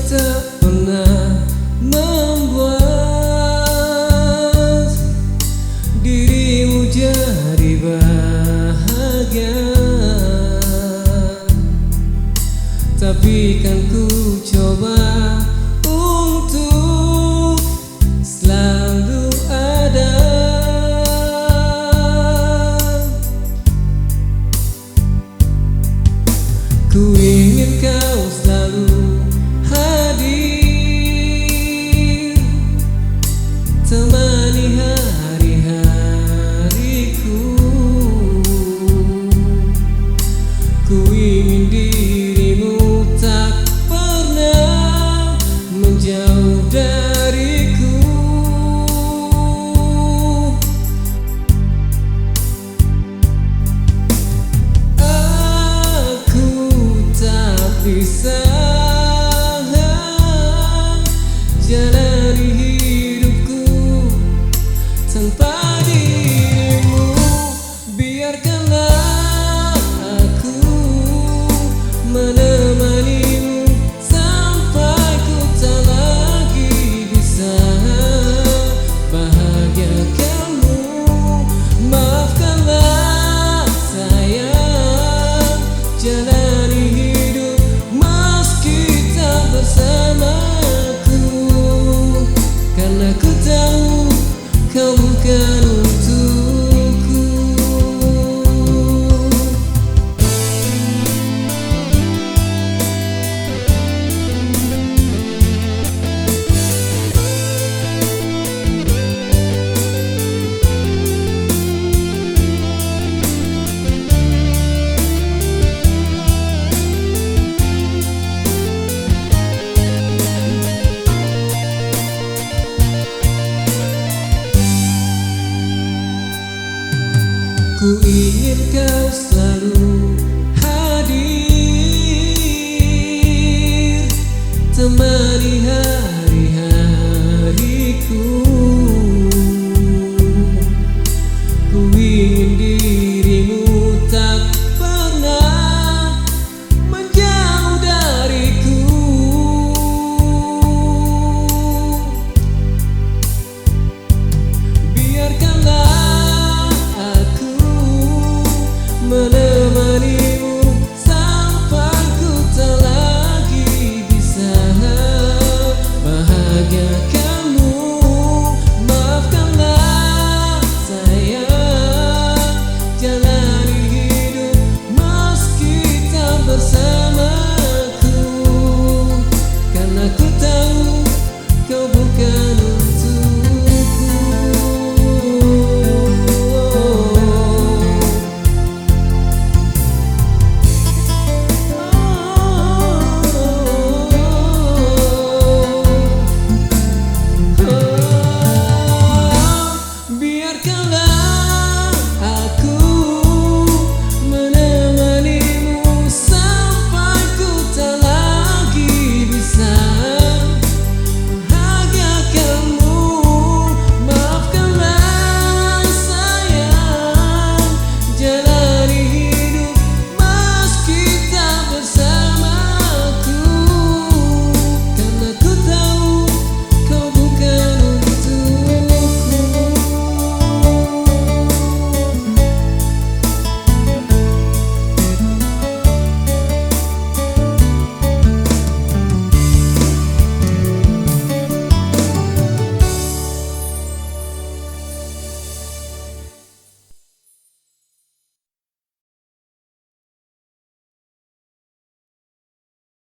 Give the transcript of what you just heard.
tak pernah membuat dirimu jadi bahagia. Tapi kan ku coba untuk selalu ada. Ku ingin kau selalu hadir, temani hari-hariku. Ku ingin dirimu tak pernah menjauh dariku. Bisa jalani hidupku tanpa dirimu. Biarkanlah aku menemanimu sampai ku tak lagi bisa bahagiakanmu. Maafkanlah sayang, jalani hidup bersamaku, karena ku tahu kau bukan untukku. Ku ingin kau selalu hadir, temani